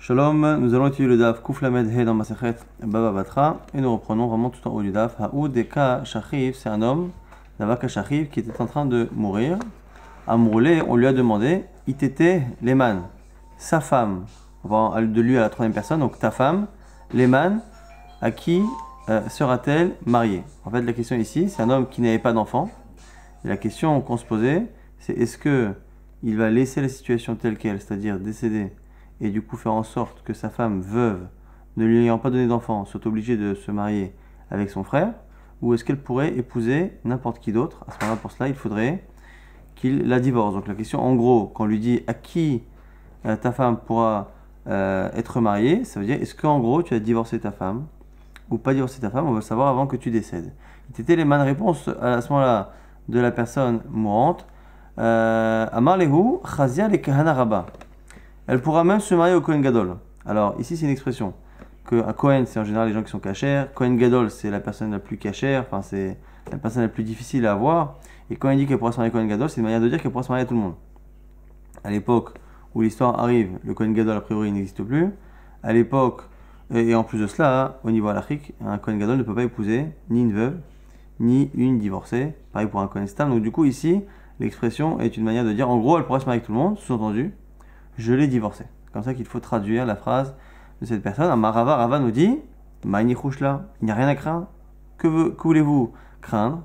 Shalom, nous allons étudier le daf Kuf Lamed He dans Masechet Baba Batra et nous reprenons vraiment tout en haut du daf. Haoudeka Shachiv, c'est un homme, Davaka Shachiv, qui était en train de mourir. À Mourlé, on lui a demandé Itete Leman, sa femme, on va de lui à la troisième personne, donc ta femme, Leman, à qui sera-t-elle mariée? En fait, la question ici, c'est un homme qui n'avait pas d'enfant. Et la question qu'on se posait, c'est est-ce qu'il va laisser la situation telle qu'elle, c'est-à-dire décéder, et du coup faire en sorte que sa femme veuve, ne lui ayant pas donné d'enfant, soit obligée de se marier avec son frère, ou est-ce qu'elle pourrait épouser n'importe qui d'autre? À ce moment-là, pour cela, il faudrait qu'il la divorce. Donc la question, en gros, quand on lui dit à qui ta femme pourra être mariée, ça veut dire est-ce qu'en gros tu as divorcé ta femme ou pas divorcé ta femme? On veut le savoir avant que tu décèdes. C'était les bonnes réponses à ce moment-là de la personne mourante. Amar lehu chazia le kahana rabba. Elle pourra même se marier au Kohen Gadol. Alors, ici, c'est une expression. Un Kohen, c'est en général les gens qui sont cachers. Kohen Gadol, c'est la personne la plus cachère. Enfin, c'est la personne la plus difficile à avoir. Et quand il dit qu'elle pourra se marier au Kohen Gadol, c'est une manière de dire qu'elle pourra se marier à tout le monde. À l'époque où l'histoire arrive, le Kohen Gadol, a priori, n'existe plus. À l'époque, et en plus de cela, au niveau halachique, un Kohen Gadol ne peut pas épouser ni une veuve, ni une divorcée. Pareil pour un Kohen Stam. Donc, du coup, ici, l'expression est une manière de dire, en gros, elle pourra se marier avec tout le monde, sous-entendu. Je l'ai divorcé. Comme ça qu'il faut traduire la phrase de cette personne. Rava nous dit Maïni Khouchla, il n'y a rien à craindre. Que voulez-vous craindre?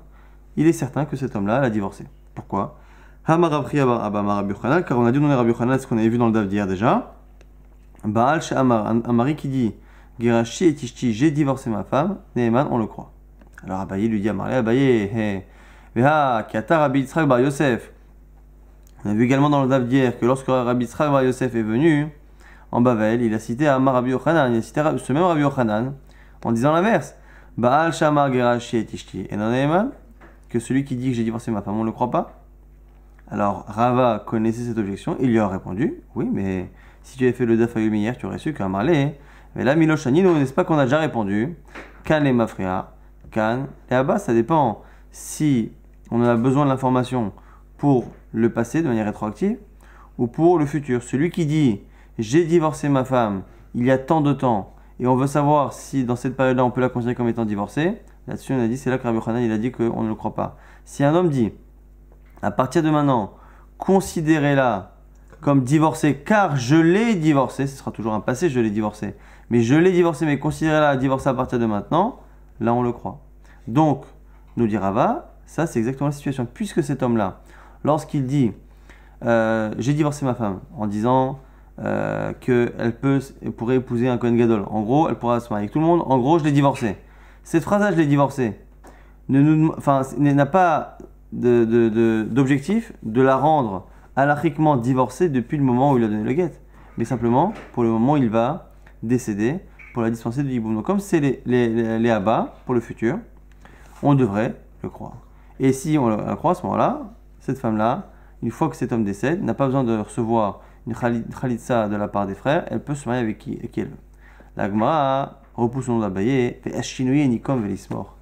Il est certain que cet homme-là l'a divorcé. Pourquoi? Car on a dit dans les Rabbi Yochanan, ce qu'on avait vu dans le daf d'hier déjà. Baal She'amar, un mari qui dit Gerashi et Tishti, j'ai divorcé ma femme. Neeman, on le croit. Alors Abaye lui dit à Marley Abaye, Veha, Kiata Rabbi Yitzhak bar Yosef. On a vu également dans le daf d'hier que lorsque Rabbi Yitzhak bar Yosef est venu en Bavel, il a cité Amar Rabbi Yochanan, il a cité ce même Rabbi Yochanan en disant l'inverse. Baal Shamar Gerashi et Tishti. Et non Neeman, que celui qui dit que j'ai divorcé ma femme, on ne le croit pas? Alors Rava connaissait cette objection, il lui a répondu oui, mais si tu avais fait le daf ayum hier, tu aurais su qu'un marlé. Mais là, Miloshanino, n'est-ce pas qu'on a déjà répondu? Kan les mafria, Kan et Abba, ça dépend si on a besoin de l'information pour le passé de manière rétroactive ou pour le futur. Celui qui dit j'ai divorcé ma femme il y a tant de temps et on veut savoir si dans cette période-là on peut la considérer comme étant divorcée, là-dessus on a dit, c'est là que Rabbi Yochanan il a dit qu'on ne le croit pas. Si un homme dit à partir de maintenant considérez-la comme divorcée car je l'ai divorcée, ce sera toujours un passé, je l'ai divorcée, mais je l'ai divorcée mais considérez-la divorcée à partir de maintenant, là on le croit. Donc nous dit Rava, ça c'est exactement la situation, puisque cet homme-là lorsqu'il dit j'ai divorcé ma femme en disant qu'elle pourrait épouser un Kohen Gadol, en gros elle pourra se marier avec tout le monde, en gros je l'ai divorcée. Cette phrase-là, je l'ai divorcée, n'a pas d'objectif de la rendre halachiquement divorcée depuis le moment où il a donné le guet, mais simplement pour le moment où il va décéder pour la dispenser de Yiboum. Donc comme c'est les abats pour le futur, on devrait le croire. Et si on la croit à ce moment-là, cette femme-là, une fois que cet homme décède, n'a pas besoin de recevoir une khalitsa de la part des frères, elle peut se marier avec qui elle veut. La Gemara repousse le nom d'Abaye, fait Ashinoui et Nikom Velismor.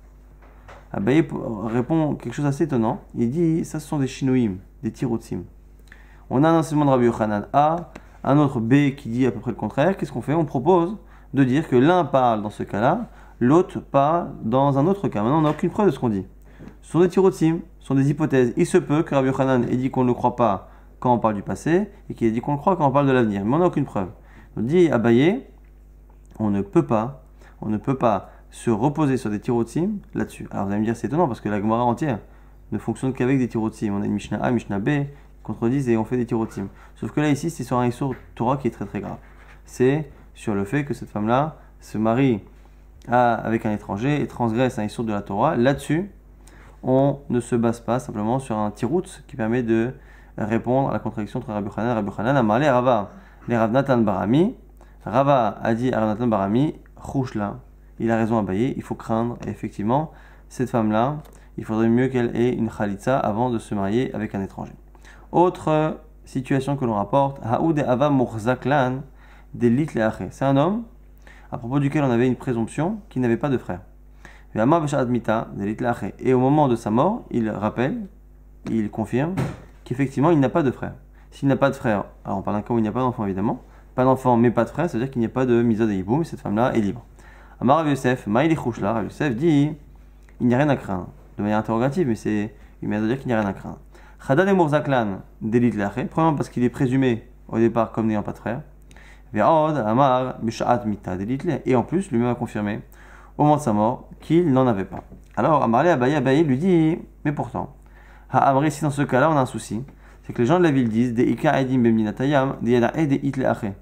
Abaye répond quelque chose d'assez étonnant. Il dit ça, ce sont des Shinouim, des Tirotsim. On a un enseignement de Rabbi Yochanan A, un autre B qui dit à peu près le contraire. Qu'est-ce qu'on fait? On propose de dire que l'un parle dans ce cas-là, l'autre parle dans un autre cas. Maintenant, on n'a aucune preuve de ce qu'on dit. Ce sont des Tirotsim, ce sont des hypothèses. Il se peut que Rabbi Yochanan ait dit qu'on ne le croit pas quand on parle du passé et qu'il ait dit qu'on le croit quand on parle de l'avenir. Mais on n'a aucune preuve. On dit Abaye, on ne peut pas se reposer sur des tirotsim là-dessus. Alors vous allez me dire c'est étonnant parce que la Gemara entière ne fonctionne qu'avec des tirotsim. On a une Mishnah A, Mishnah B, contredisent et on fait des tirotsim. Sauf que là ici c'est sur un Issour Torah qui est très très grave. C'est sur le fait que cette femme-là se marie avec un étranger et transgresse un Issour de la Torah. Là-dessus, on ne se base pas simplement sur un tirout qui permet de répondre à la contradiction entre Rabbi Yochanan et Rabbi Yochanan. Amarle Rava, les Rav Natan Barami. Rava a dit à Rav Natan Barami, Chouchla. Il a raison à Abaye, il faut craindre. Et effectivement, cette femme-là, il faudrait mieux qu'elle ait une khalitsa avant de se marier avec un étranger. Autre situation que l'on rapporte, Haoud Ava Murzaklan Delit Leache. C'est un homme à propos duquel on avait une présomption qu'il n'avait pas de frère. Et au moment de sa mort, il rappelle, il confirme qu'effectivement il n'a pas de frère. S'il n'a pas de frère, alors on parle d'un cas où il n'y a pas d'enfant évidemment, pas d'enfant mais pas de frère, c'est-à-dire qu'il n'y a pas de misod et hiboum, cette femme-là est libre. Amar Rav Yosef, Maïli Chouchla, Rav Yosef dit il n'y a rien à craindre. De manière interrogative, mais c'est une manière de dire qu'il n'y a rien à craindre. Chadad et Mourzaklan, délit l'aché, premièrement parce qu'il est présumé au départ comme n'ayant pas de frère. Ve'od, Amar, Bishaat Mita, délit et en plus, lui-même a confirmé au moment de sa mort qu'il n'en avait pas. Alors, Amarle Abaye lui dit mais pourtant, Amri, si dans ce cas-là on a un souci, c'est que les gens de la ville disent des Ika Edim Bemdinatayam, des Yada et des Itle Aché.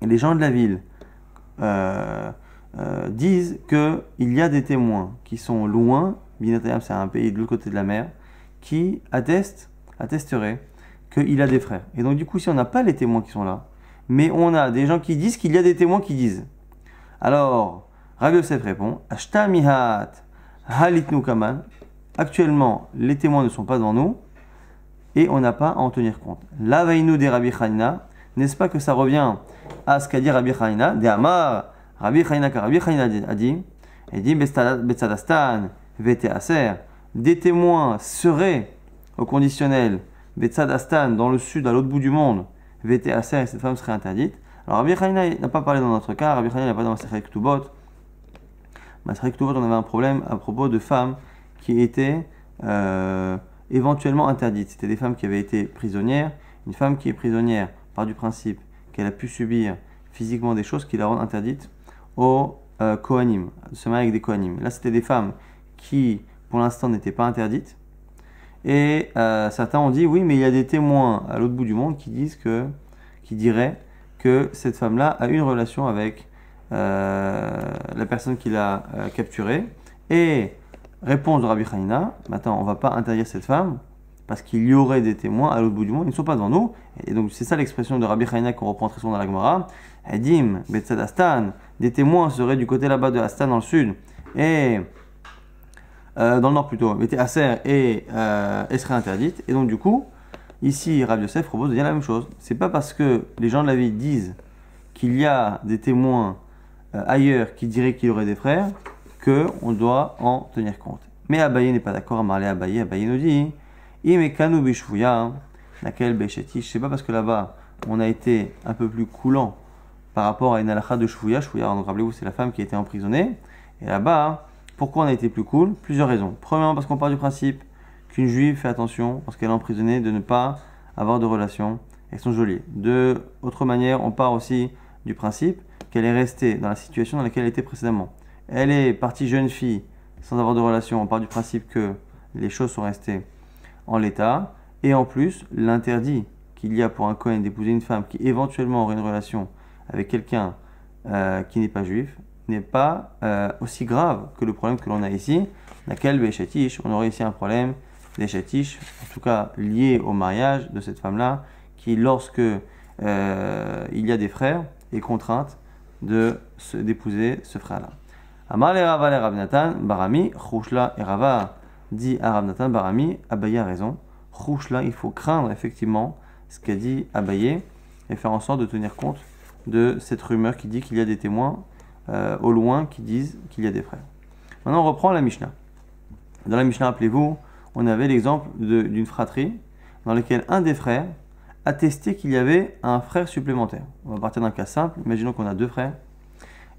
Et les gens de la ville disent qu'il y a des témoins qui sont loin, Binatayam c'est un pays de l'autre côté de la mer, qui attesteraient qu'il a des frères. Et donc du coup, si on n'a pas les témoins qui sont là, mais on a des gens qui disent qu'il y a des témoins qui disent. Alors, Rav Yosef répond, Ashta mihat halitnu kaman. Actuellement, les témoins ne sont pas devant nous, et on n'a pas à en tenir compte. La vainu de Rabbi Chanina, n'est-ce pas que ça revient à ce qu'a dit Rabbi Chanina, de Amar, Rabbi Chanina, car Rabbi Chanina a dit, et dit Betsadastan, Vete Aser, des témoins seraient au conditionnel, Betsadastan, dans le sud, à l'autre bout du monde, Vete Aser, et cette femme serait interdite. Alors Rabbi Chanina n'a pas parlé dans notre cas, Rabbi Chanina n'a pas dans Masechet Ketubot. Masechet Ketubot, on avait un problème à propos de femmes qui étaient éventuellement interdites. C'était des femmes qui avaient été prisonnières. Une femme qui est prisonnière part du principe qu'elle a pu subir physiquement des choses qui la rendent interdite aux Kohanim, de se marier avec des Kohanim. Là, c'était des femmes qui, pour l'instant, n'étaient pas interdites. Et certains ont dit, oui, mais il y a des témoins à l'autre bout du monde qui diraient que cette femme-là a eu une relation avec la personne qui l'a capturée. Et réponse de Rabbi Chanina, maintenant, on ne va pas interdire cette femme parce qu'il y aurait des témoins à l'autre bout du monde, ils ne sont pas devant nous. Et donc, c'est ça l'expression de Rabbi Chanina qu'on reprend très souvent dans la Gemara. Edim, Betzad Astan, des témoins seraient du côté là-bas de Astan dans le sud, et dans le nord plutôt, Bete Aser et seraient interdites. Et donc, du coup, ici, Rav Yosef propose de dire la même chose. C'est pas parce que les gens de la ville disent qu'il y a des témoins ailleurs qui diraient qu'il y aurait des frères qu'on doit en tenir compte. Mais Abaye n'est pas d'accord à parler Abaye. Abaye nous dit Imekanu bishvuya, laquelle béchetish. C'est pas parce que là-bas on a été un peu plus coulant par rapport à une halakha de shvuya. Shvuya, donc rappelez-vous, c'est la femme qui a été emprisonnée. Et là-bas, pourquoi on a été plus cool? Plusieurs raisons. Premièrement, parce qu'on part du principe qu'une juive fait attention, parce qu'elle est emprisonnée, de ne pas avoir de relation avec son geôlier. De autre manière, on part aussi du principe qu'elle est restée dans la situation dans laquelle elle était précédemment. Elle est partie jeune fille sans avoir de relation. On part du principe que les choses sont restées en l'état. Et en plus, l'interdit qu'il y a pour un Kohen d'épouser une femme qui éventuellement aurait une relation avec quelqu'un qui n'est pas juif n'est pas aussi grave que le problème que l'on a ici. Laquelle béchetish, on aurait ici un problème d'échetish, en tout cas lié au mariage de cette femme-là, qui lorsque il y a des frères est contrainte d'épouser ce frère-là. Amar le Rava le Rav Natan Barami, Chouchla et Rava dit à Rav Natan Barami, Abaye a raison. Chouchla, il faut craindre effectivement ce qu'a dit Abaye et faire en sorte de tenir compte de cette rumeur qui dit qu'il y a des témoins au loin qui disent qu'il y a des frères. Maintenant on reprend la Mishnah. Dans la Mishnah, rappelez-vous, on avait l'exemple d'une fratrie dans laquelle un des frères attestait qu'il y avait un frère supplémentaire. On va partir d'un cas simple, imaginons qu'on a deux frères,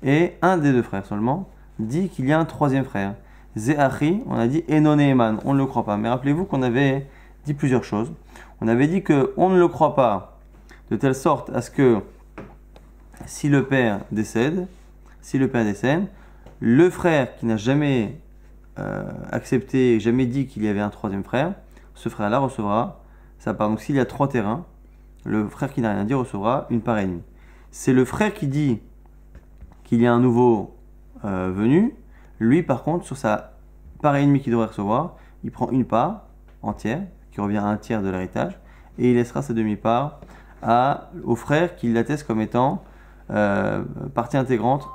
et un des deux frères seulement dit qu'il y a un troisième frère. Ze'achi, on a dit Enon Eman, on ne le croit pas. Mais rappelez-vous qu'on avait dit plusieurs choses. On avait dit qu'on ne le croit pas de telle sorte à ce que si le père décède, le frère qui n'a jamais accepté, jamais dit qu'il y avait un troisième frère, ce frère-là recevra sa part. Donc s'il y a 3 terrains, le frère qui n'a rien dit recevra une part et demie. C'est le frère qui dit qu'il y a un nouveau venu, lui par contre sur sa part et demie qu'il devrait recevoir, il prend une part entière, qui revient à un tiers de l'héritage, et il laissera sa demi-part au frère qui l'atteste comme étant partie intégrante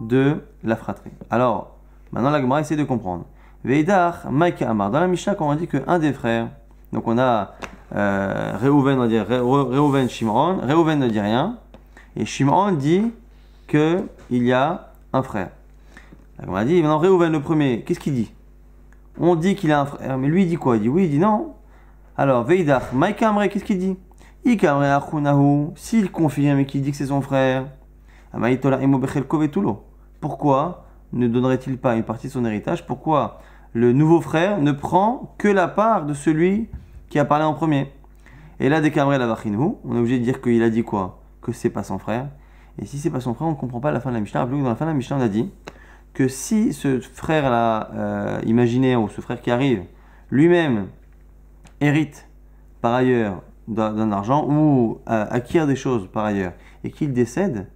de la fratrie. Alors, maintenant la Gemara essaie de comprendre. Veidar, Maïka Amar, dans la Mishnah, quand on dit qu'un des frères, donc on a Réhouven, on va dire Réhouven, Shimon, Réhouven ne dit rien, et Shimon dit qu'il y a un frère. La Gemara dit, maintenant Réhouven le premier, qu'est-ce qu'il dit? On dit qu'il a un frère, mais lui il dit quoi? Il dit oui, il dit non. Alors, Veidar, Maïka Amar, qu'est-ce qu'il dit? S'il confirme et qu'il dit que c'est son frère, pourquoi ne donnerait-il pas une partie de son héritage? Pourquoi le nouveau frère ne prend que la part de celui qui a parlé en premier? Et là, décamré la vachinhu, on est obligé de dire qu'il a dit quoi? Que c'est pas son frère. Et si c'est pas son frère, on ne comprend pas la fin de la Mishnah. Rappelez-vous que dans la fin de la Mishnah, on a dit que si ce frère-là, imaginaire, ou ce frère qui arrive, lui-même hérite par ailleurs d'un argent ou acquiert des choses par ailleurs et qu'il décède,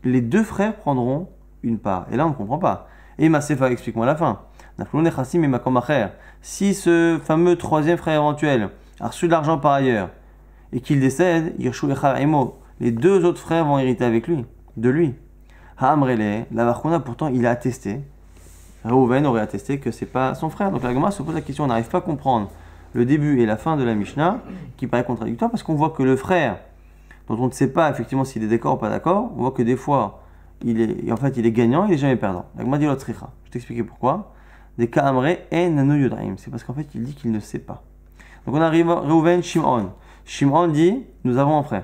les deux frères prendront une part. Et là, on ne comprend pas. Et Masefa, explique-moi la fin. Si ce fameux troisième frère éventuel a reçu de l'argent par ailleurs et qu'il décède, les deux autres frères vont hériter avec lui, de lui. Ha'amrele, la Varkuna, pourtant, il a attesté. Reuven aurait attesté que c'est pas son frère. Donc la Gemara se pose la question, on n'arrive pas à comprendre le début et la fin de la Mishnah, qui paraît contradictoire, parce qu'on voit que le frère, dont on ne sait pas effectivement s'il est d'accord ou pas d'accord, on voit que des fois, il est gagnant, il est jamais perdant. La Gemara dit l'autricha. Je t'expliquer pourquoi. Des cas amré en nanu yodaim. C'est parce qu'en fait, il dit qu'il ne sait pas. Donc on arrive à Reuven, Shimon. Shimon dit, nous avons un frère.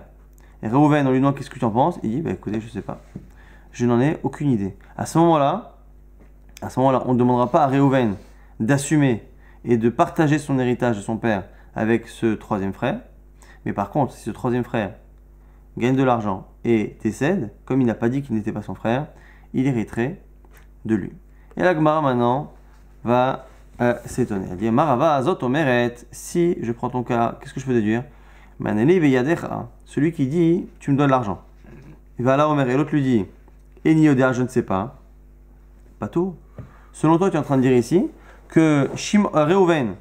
Et Reuven, on lui demande qu'est-ce que tu en penses. Il dit, écoutez, je ne sais pas. Je n'en ai aucune idée. À ce moment-là, on ne demandera pas à Reuven d'assumer et de partager son héritage de son père avec ce troisième frère. Mais par contre, si ce troisième frère gagne de l'argent et décède, comme il n'a pas dit qu'il n'était pas son frère, il hériterait de lui. Et la Gemara maintenant va s'étonner. Elle dit, Marava azot omeret, si je prends ton cas, qu'est-ce que je peux déduire? Maneli veyadecha, celui qui dit, tu me donnes l'argent. Il va là omer, et l'autre lui dit, Eni yodea, je ne sais pas. Pas tout. Selon toi, tu es en train de dire ici que Reuven,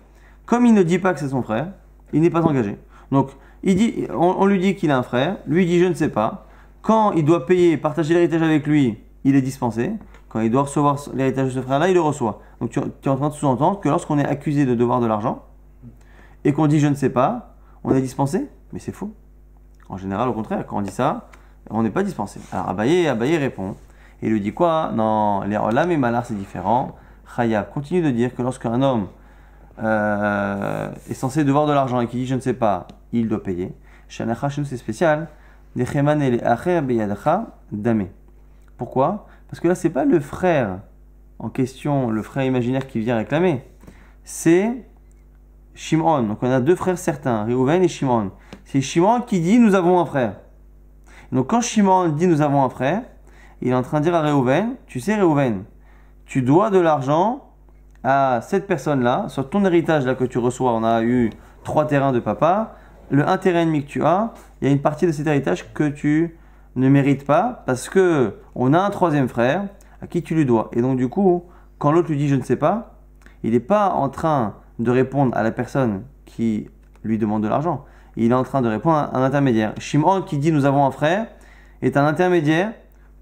comme il ne dit pas que c'est son frère, il n'est pas engagé. Donc, on lui dit qu'il a un frère, lui dit je ne sais pas. Quand il doit payer, partager l'héritage avec lui, il est dispensé. Quand il doit recevoir l'héritage de ce frère-là, il le reçoit. Donc tu es en train de sous-entendre que lorsqu'on est accusé de devoir de l'argent et qu'on dit je ne sais pas, on est dispensé. Mais c'est faux. En général, au contraire, quand on dit ça, on n'est pas dispensé. Alors Abaye répond. Et il lui dit quoi? Non, les Olam et Malar c'est différent. Chayab continue de dire que lorsqu'un homme est censé devoir de l'argent et qui dit je ne sais pas, il doit payer. Shanacha chez nous c'est spécial. Pourquoi? Parce que là c'est pas le frère en question, le frère imaginaire qui vient réclamer. C'est Shimon. Donc on a deux frères certains, Reuven et Shimon. C'est Shimon qui dit nous avons un frère. Donc quand Shimon dit nous avons un frère, il est en train de dire à Reuven, tu sais Reuven, tu dois de l'argent à cette personne-là, sur ton héritage là que tu reçois, on a eu 3 terrains de papa, le 1 terrain et demi que tu as, il y a une partie de cet héritage que tu ne mérites pas parce que on a un troisième frère à qui tu lui dois. Et donc du coup, quand l'autre lui dit je ne sais pas, il n'est pas en train de répondre à la personne qui lui demande de l'argent. Il est en train de répondre à un intermédiaire. Shimon qui dit nous avons un frère est un intermédiaire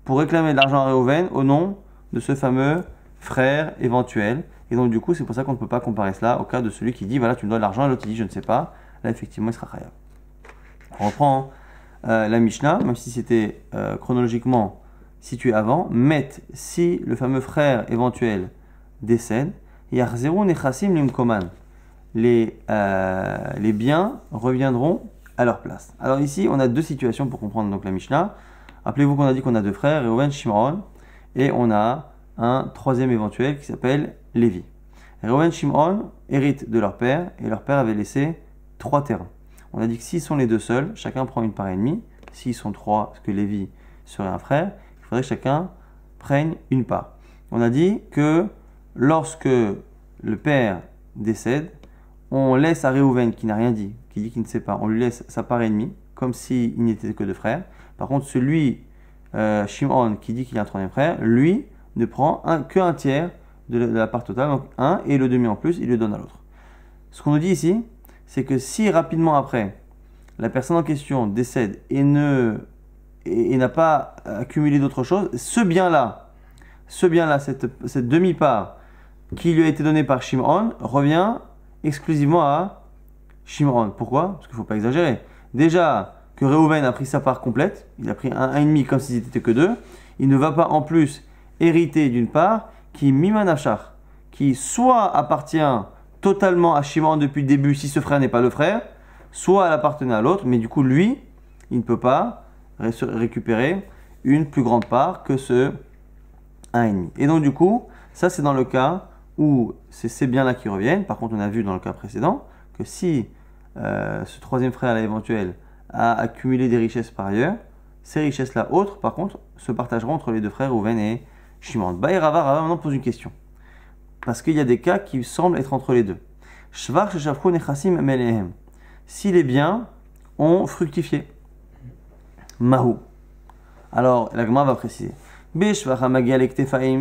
pour réclamer de l'argent à Reuven au nom de ce fameux frère éventuel. Et donc du coup, c'est pour ça qu'on ne peut pas comparer cela au cas de celui qui dit voilà, tu me dois de l'argent et l'autre dit je ne sais pas. Là, effectivement, il sera khayab. On reprend la Mishnah, même si c'était chronologiquement situé avant. Met, si le fameux frère éventuel décède, Yachzeru nechassim limkoman. Les biens reviendront à leur place. Alors ici, on a deux situations pour comprendre donc la Mishnah. Rappelez-vous qu'on a dit qu'on a deux frères, Reuven, Shimon, et on a un troisième éventuel qui s'appelle Lévi. Reuven, Shimon héritent de leur père, et leur père avait laissé 3 terrains. On a dit que s'ils sont les deux seuls, chacun prend une part et demie. S'ils sont 3, parce que Lévi serait un frère, il faudrait que chacun prenne une part. On a dit que lorsque le père décède, on laisse à Reuven, qui n'a rien dit, qui dit qu'il ne sait pas, on lui laisse sa part et demie, comme s'il n'était que 2 frères. Par contre, celui, Shimon, qui dit qu'il a un troisième frère, lui ne prend que 1/3 de la part totale, donc 1 et le demi en plus, il le donne à l'autre. Ce qu'on nous dit ici, c'est que si rapidement après, la personne en question décède et n'a pas accumulé d'autre chose, ce bien-là, cette demi-part qui lui a été donnée par Shimon, revient exclusivement à Shimon. Pourquoi? Parce qu'il ne faut pas exagérer. Déjà que Reuven a pris sa part complète, il a pris 1,5 comme s'il n'était que 2, il ne va pas en plus hériter d'une part qui mimanachar, qui soit appartient totalement à Shimon depuis le début si ce frère n'est pas le frère, soit elle appartenait à l'autre, mais du coup, lui, il ne peut pas récupérer une plus grande part que ce 1,5. Et donc, du coup, ça, c'est dans le cas où c'est ces biens-là qui reviennent. Par contre, on a vu dans le cas précédent que si ce troisième frère, là, éventuel, a accumulé des richesses par ailleurs, ces richesses-là autres, par contre, se partageront entre les deux frères Rouven et Shimon. Rava maintenant pose une question. Parce qu'il y a des cas qui semblent être entre les deux. Shvar sheshafru nechassim melehem. Si les biens ont fructifié. Mahou. Alors, la Gemara va préciser.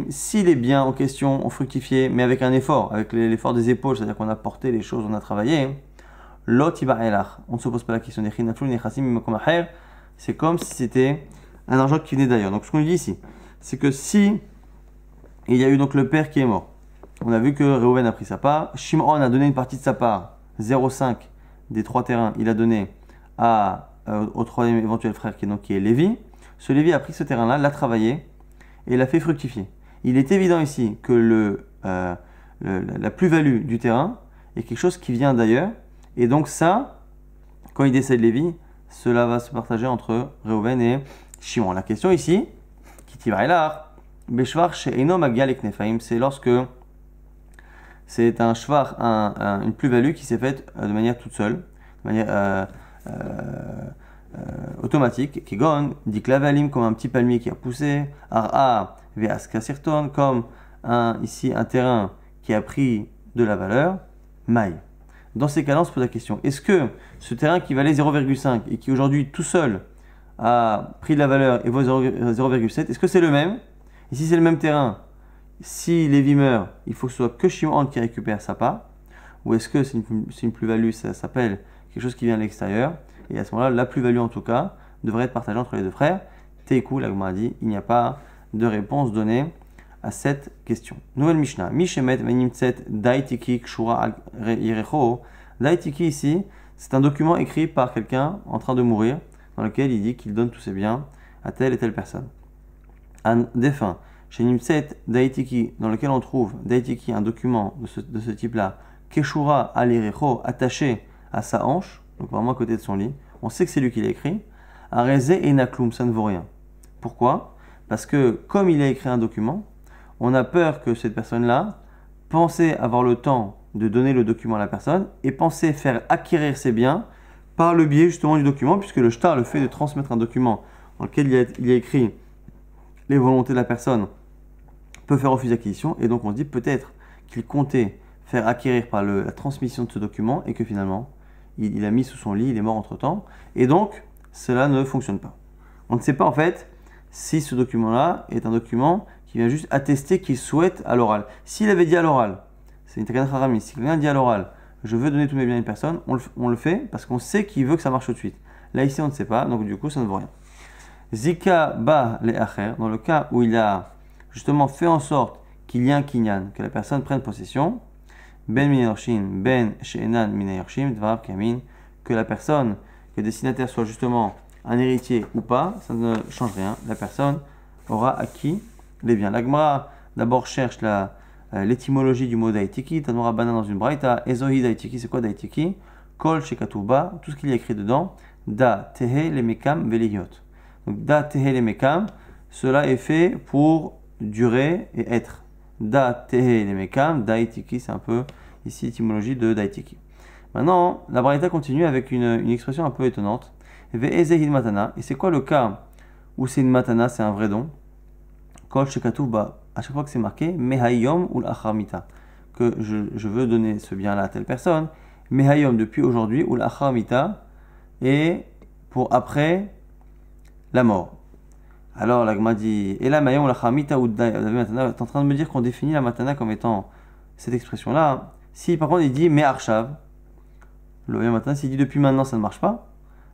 Si les biens en question ont fructifié, mais avec un effort, avec l'effort des épaules, c'est-à-dire qu'on a porté les choses, on a travaillé, on ne se pose pas la question. C'est comme si c'était un argent qui venait d'ailleurs. Donc ce qu'on dit ici, c'est que si il y a eu donc le père qui est mort, on a vu que Reuven a pris sa part, Shimon a donné une partie de sa part, 0,5 des 3 terrains, il a donné au troisième éventuel frère qui est Lévi. Ce Lévi a pris ce terrain-là, l'a travaillé et l'a fait fructifier. Il est évident ici que la plus-value du terrain est quelque chose qui vient d'ailleurs. Et donc ça, quand il décède Lévi, cela va se partager entre Reuven et Shimon. La question ici, c'est lorsque c'est un shvar, une plus-value qui s'est faite de manière toute seule, de manière automatique, qui gon, dit klavalim, comme un petit palmier qui a poussé, ara veaska sirton, comme ici un terrain qui a pris de la valeur, maï. Dans ces cas-là, on se pose la question, est-ce que ce terrain qui valait 0,5 et qui aujourd'hui tout seul a pris de la valeur et vaut 0,7, est-ce que c'est le même? Et si c'est le même terrain, si Lévi meurt, il faut que ce soit que Shimon qui récupère sa part, ou est-ce que c'est une plus-value, ça s'appelle quelque chose qui vient de l'extérieur, et à ce moment-là, la plus-value en tout cas devrait être partagée entre les deux frères. Teikou, la Gemara dit, il n'y a pas de réponse donnée à cette question. Nouvelle Mishnah. Mishemet venimtset daitiki kshura yirecho. Daitiki ici, c'est un document écrit par quelqu'un en train de mourir, dans lequel il dit qu'il donne tous ses biens à telle et telle personne. Un défunt, chez Nimtset daitiki, dans lequel on trouve daitiki, un document de ce type-là, keshura alirecho, attaché à sa hanche, donc vraiment à côté de son lit. On sait que c'est lui qui l'a écrit. Arezé et naklum, ça ne vaut rien. Pourquoi? Parce que comme il a écrit un document, on a peur que cette personne-là pensait avoir le temps de donner le document à la personne et pensait faire acquérir ses biens par le biais justement du document, puisque le shtar, le fait de transmettre un document dans lequel il y a écrit les volontés de la personne, peut faire refus d'acquisition. Et donc on se dit peut-être qu'il comptait faire acquérir par la transmission de ce document et que finalement, il a mis sous son lit, il est mort entre-temps. Et donc, cela ne fonctionne pas. On ne sait pas en fait si ce document-là est un document qui vient juste attester qu'il souhaite à l'oral. S'il avait dit à l'oral, c'est une takan harami, si quelqu'un dit à l'oral, je veux donner tous mes biens à une personne, on le fait parce qu'on sait qu'il veut que ça marche tout de suite. Là, ici, on ne sait pas, donc du coup, ça ne vaut rien. Zika ba le acher, dans le cas où il a justement fait en sorte qu'il y ait un kinyan, que la personne prenne possession, ben minayorshim, ben she'enan minayorshim, dvar kamin, que la personne, que le destinataire soit justement un héritier ou pas, ça ne change rien. La personne aura acquis les biens. La Gemara d'abord cherche l'étymologie du mot daitiki. Tanura banan dans une braïta. Ezohi daitiki, c'est quoi daitiki? Kol shekatuba, tout ce qu'il y a écrit dedans. Da tehe le mekam veliyot. Donc da tehe le mekam, cela est fait pour durer et être. Da tehe le mekam, daitiki, c'est un peu ici l'étymologie de daitiki. Maintenant, la braïta continue avec une expression un peu étonnante. Ve'ezehid matana. Et c'est quoi le cas où c'est une matana, c'est un vrai don? Kol shekatuba, à chaque fois que c'est marqué, mehayom ou l'acharmita, que je veux donner ce bien-là à telle personne, mehayom depuis aujourd'hui, ou l'acharmita, et pour après la mort. Alors la Gemara dit, et là, mehayom ou l'acharmita ou matana, t'es en train de me dire qu'on définit la matana comme étant cette expression-là. Si par contre il dit me'arshav, le matana, s'il dit depuis maintenant ça ne marche pas,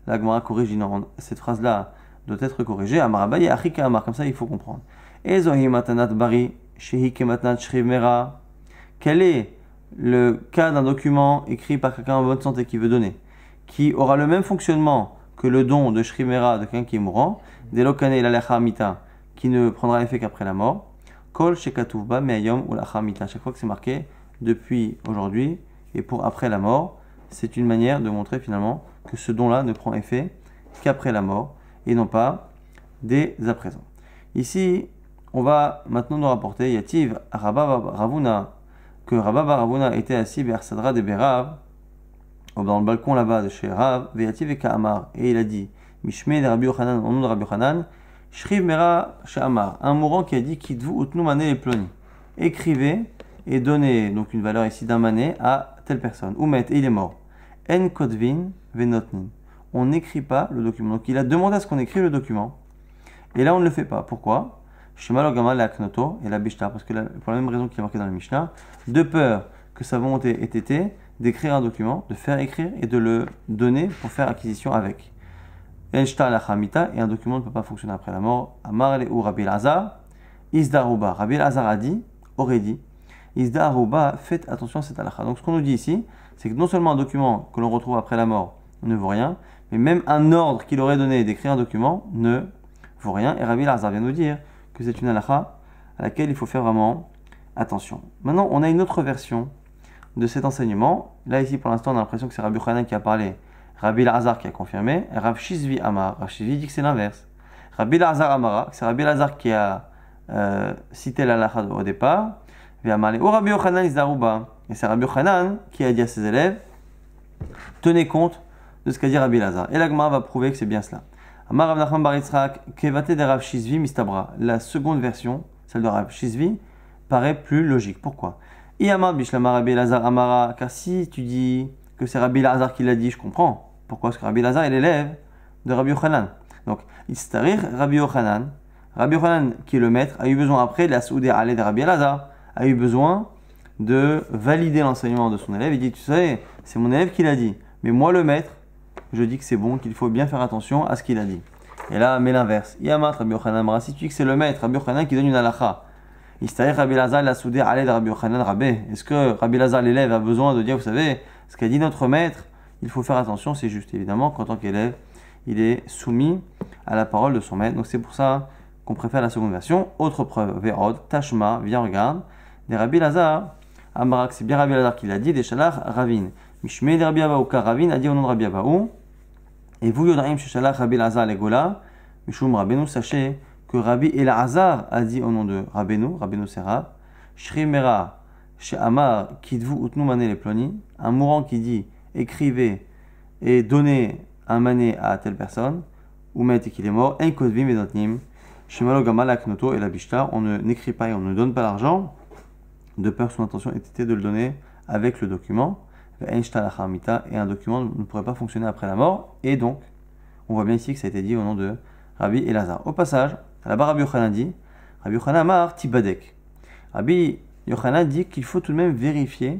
la Gemara corrige, non, cette phrase-là doit être corrigée. Amarabaye achika amar, comme ça il faut comprendre. Ezohi matanat bari, shehike matanat shrimera. Quel est le cas d'un document écrit par quelqu'un en bonne santé qui veut donner, qui aura le même fonctionnement que le don de shrimera de quelqu'un qui est mourant, delokane la lechamita, qui ne prendra effet qu'après la mort. Kol shekatuvba me'ayom ou lachamita. Chaque fois que c'est marqué depuis aujourd'hui et pour après la mort, c'est une manière de montrer finalement que ce don-là ne prend effet qu'après la mort et non pas dès à présent. Ici, on va maintenant nous rapporter Yativ Rabba Ravuna, que Rabba Ravuna était assis vers Sadra de Berav, dans le balcon là-bas de chez Rav, Yativ et Ka'amar, et il a dit Mishme de Rabbi Yochanan, au nom de Rabbi Yochanan, Shriv Mera She'amar, un mourant qui a dit Kitvu Utnu Mané les Ploni. Écrivez et donnez donc une valeur ici d'un mané à telle personne. Oumet, et il est mort. En Kotvin Venotnin. On n'écrit pas le document. Donc il a demandé à ce qu'on écrive le document. Et là on ne le fait pas. Pourquoi? Shema Gamal la Knoto et la Bishta. Parce que pour la même raison qu'il est marqué dans la Mishnah, de peur que sa volonté ait été d'écrire un document, de faire écrire et de le donner pour faire acquisition avec. Enshta la Chamita, et un document ne peut pas fonctionner après la mort. Amar le ou Rabbi Elazar, Isdaruba. Rabbi Elazar a dit, aurait dit, Isdaruba, faites attention à cette halakha. Donc ce qu'on nous dit ici, c'est que non seulement un document que l'on retrouve après la mort ne vaut rien, mais même un ordre qu'il aurait donné d'écrire un document ne vaut rien. Et Rabbi Elazar vient nous dire que c'est une halakha à laquelle il faut faire vraiment attention. Maintenant, on a une autre version de cet enseignement. Là, ici, pour l'instant, on a l'impression que c'est Rabbi Yochanan qui a parlé, Rabbi Elazar qui a confirmé, et Rav Shizvi Amar. Rav Shizvi dit que c'est l'inverse. Rabbi Elazar Amara, c'est Rabbi Elazar qui a cité la halakha au départ, et Amar ou Rabbi Yochanan Isdaruba. Et c'est Rabbi Yochanan qui a dit à ses élèves, tenez compte de ce qu'a dit Rabbi Elazar. Et la Gemara va prouver que c'est bien cela. Amar Rav Nachman bar Yitzchak, Kevate de Rav Shizvi Mistabra. La seconde version, celle de Rav Shizvi, paraît plus logique. Pourquoi? Iyamar Bishlama Rabbi Elazar Amara, car si tu dis que c'est Rabbi Elazar qui l'a dit, je comprends. Pourquoi? Parce que Rabbi Elazar est l'élève de Rabbi Yochanan. Donc, Istarir Rabbi Yochanan. Rabbi Yochanan, qui est le maître, a eu besoin après, la Soudé Alé de Rabbi Elazar, a eu besoin de valider l'enseignement de son élève. Il dit, tu sais, c'est mon élève qui l'a dit. Mais moi, le maître, je dis que c'est bon, qu'il faut bien faire attention à ce qu'il a dit. Et là, mais l'inverse. Iyamar Rabbi Yochanan Amara, si tu dis que c'est le maître, Rabbi Yochanan qui donne une halakha. Istarir Rabbi Elazar la Soudé Alé de Rabbi Yochanan Rabbi. Est-ce que Rabbi Elazar, l'élève, a besoin de dire, vous savez, ce qu'a dit notre maître, il faut faire attention, c'est juste. Évidemment qu'en tant qu'élève, il est soumis à la parole de son maître. Donc c'est pour ça qu'on préfère la seconde version. Autre preuve, Verod, Tashma, viens regarde, des Rabbi Elazar, Amarak, c'est bien Rabbi Elazar qui l'a dit, des Shalach Ravin. Mishme de Rabbi Abaou, car Ravin a dit au nom de Rabbi Abaou. Et vous, Yodaim, Shalach Rabbi Elazar, les Gola, Mishum Rabbeinu, sachez que Rabbi Elazar a dit au nom de Rabbeinu, Rabbeinu c'est Rab, Shrimera, chez Amar, Kitvu Utnu Mané les Ploni, un mourant qui dit écrivez et donnez un mané à telle personne, ou mettez qu'il est mort, en Kotvim et Notnim, Shemalo Gamal Aknoto et la Bishta, on n'écrit pas et on ne donne pas l'argent, de peur que son intention ait été de le donner avec le document, et un document ne pourrait pas fonctionner après la mort, et donc, on voit bien ici que ça a été dit au nom de Rabbi Elazar. Au passage, là-bas Rabbi Yochanan dit, Rabbi Yochanan Amar Tibadek. Rabbi Yochanan dit qu'il faut tout de même vérifier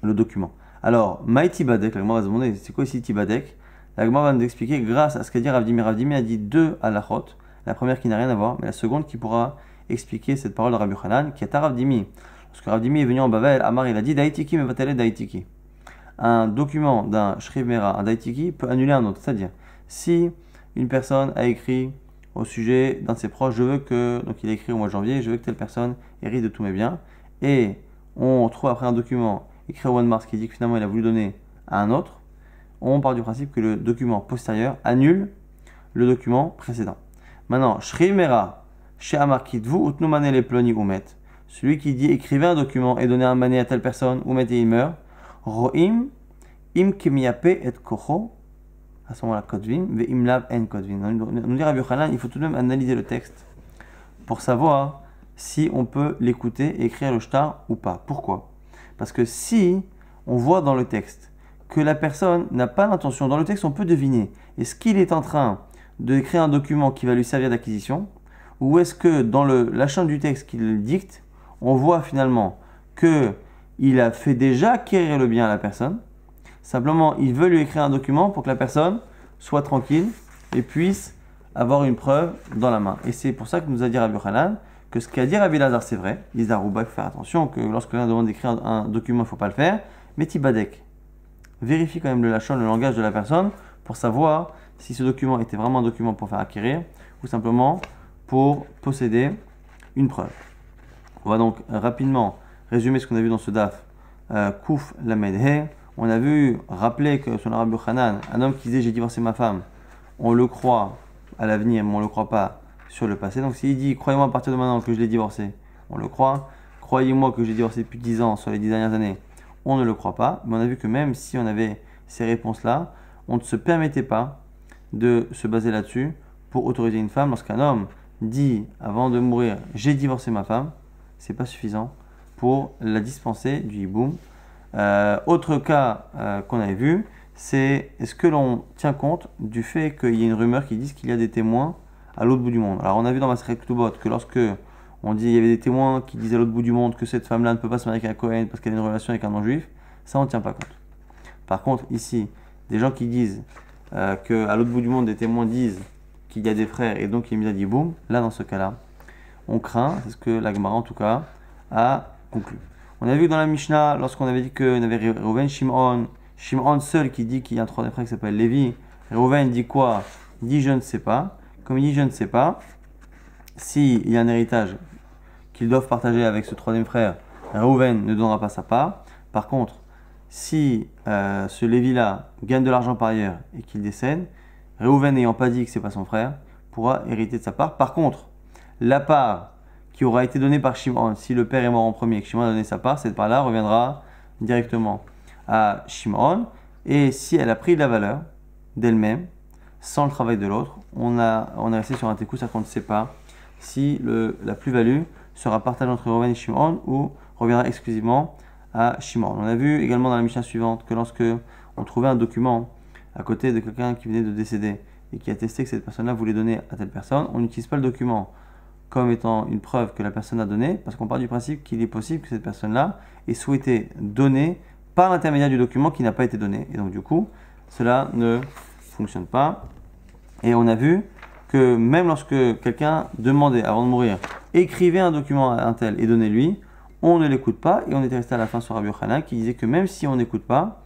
le document. Alors, Maï Tibadek, la Gemara va se demander, c'est quoi ici Tibadek? La Gemara va nous expliquer, grâce à ce qu'a dit Rav Dimi. Rav Dimi a dit deux halachot, la première qui n'a rien à voir, mais la seconde qui pourra expliquer cette parole de Rabbi Yochanan, qui est à Rav Dimi. Lorsque Rav Dimi est venu en Bavel, Amar il a dit Daitiki me vatale Daitiki. Un document d'un Shriv Mera, un Daitiki, peut annuler un autre. C'est-à-dire, si une personne a écrit au sujet d'un de ses proches, je veux que, donc il a écrit au mois de janvier, je veux que telle personne hérite de tous mes biens, et on trouve après un document écrit au mois de mars qui dit que finalement il a voulu donner à un autre, on part du principe que le document postérieur annule le document précédent. Maintenant, Shriv Mera, chez Amar Kitvu Utnu Mané les Ploni Umet, celui qui dit écrivez un document et donnez un mané à telle personne, Umet et il meurt, Ro'im im kemiyape et kocho, à ce moment-là, Kotvin, ve imlav en Kotvin. Nous dit Rabbi Yochanan, il faut tout de même analyser le texte pour savoir si on peut l'écouter et écrire le shtar ou pas. Pourquoi? Parce que si on voit dans le texte que la personne n'a pas l'intention, dans le texte on peut deviner, est-ce qu'il est en train d'écrire un document qui va lui servir d'acquisition, ou est-ce que dans la chaîne du texte qu'il dicte, on voit finalement qu'il a fait déjà acquérir le bien à la personne. Simplement, il veut lui écrire un document pour que la personne soit tranquille et puisse avoir une preuve dans la main. Et c'est pour ça que nous a dit Rabbi Yochanan que ce qu'a dit Rabbi Elazar, c'est vrai. Isdaruba, il faut faire attention que lorsque l'un demande d'écrire un document, il ne faut pas le faire. Mais Tibadek, vérifie quand même le lachon, le langage de la personne, pour savoir si ce document était vraiment un document pour faire acquérir ou simplement pour posséder une preuve. On va donc rapidement résumer ce qu'on a vu dans ce daf Kouf Lamed He. on a vu, rappeler que sur le Rabbi Yochanan, un homme qui disait j'ai divorcé ma femme, on le croit à l'avenir, mais on ne le croit pas sur le passé. Donc s'il dit croyez-moi à partir de maintenant que je l'ai divorcé, on le croit. Croyez-moi que j'ai divorcé depuis 10 ans, sur les 10 dernières années, on ne le croit pas. Mais on a vu que même si on avait ces réponses-là, on ne se permettait pas de se baser là-dessus pour autoriser une femme. Lorsqu'un homme dit avant de mourir j'ai divorcé ma femme, c'est pas suffisant pour la dispenser du hiboum. Autre cas qu'on avait vu, c'est est-ce que l'on tient compte du fait qu'il y a une rumeur qui dit qu'il y a des témoins à l'autre bout du monde. Alors on a vu dans Masechet Ketubot que lorsque on dit il y avait des témoins qui disaient à l'autre bout du monde que cette femme-là ne peut pas se marier avec un Kohen parce qu'elle a une relation avec un non-juif, ça on ne tient pas compte. Par contre ici, des gens qui disent qu'à l'autre bout du monde, des témoins disent qu'il y a des frères et donc il y a une mise à hiboum, là dans ce cas-là, on craint, c'est ce que la Gemara en tout cas a conclu. On a vu dans la Mishnah, lorsqu'on avait dit qu'on avait Reuven, Shimon seul qui dit qu'il y a un troisième frère qui s'appelle Lévi. Reuven dit quoi? Il dit je ne sais pas. Comme il dit je ne sais pas, s'il y a un héritage qu'ils doivent partager avec ce troisième frère, Reuven ne donnera pas sa part. Par contre, si ce Lévi-là gagne de l'argent par ailleurs et qu'il décède, Reuven n'ayant pas dit que ce n'est pas son frère, pourra hériter de sa part. Par contre, la part qui aura été donnée par Shimon, si le père est mort en premier et que Shimon a donné sa part, cette part-là reviendra directement à Shimon. Et si elle a pris de la valeur d'elle-même, sans le travail de l'autre, on est resté sur un tékou, c'est-à-dire qu'on ne sait pas si la plus-value sera partagée entre Reuven et Shimon ou reviendra exclusivement à Shimon. On a vu également dans la Mishnah suivante que lorsque on trouvait un document à côté de quelqu'un qui venait de décéder et qui attestait que cette personne-là voulait donner à telle personne, on n'utilise pas le document comme étant une preuve que la personne a donné, parce qu'on part du principe qu'il est possible que cette personne-là ait souhaité donner par l'intermédiaire du document qui n'a pas été donné. Et donc du coup, cela ne fonctionne pas. Et on a vu que même lorsque quelqu'un demandait avant de mourir, écrivez un document à un tel et donnez-lui, on ne l'écoute pas. Et on était resté à la fin sur Rabbi Yochanan qui disait que même si on n'écoute pas,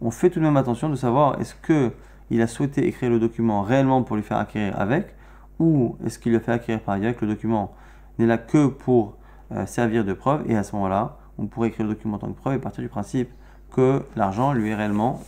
on fait tout de même attention de savoir est-ce qu'il a souhaité écrire le document réellement pour lui faire acquérir avec, ou est-ce qu'il lui a fait acquérir par ailleurs que le document n'est là que pour servir de preuve. Et à ce moment-là, on pourrait écrire le document en tant que preuve et partir du principe que l'argent lui est réellement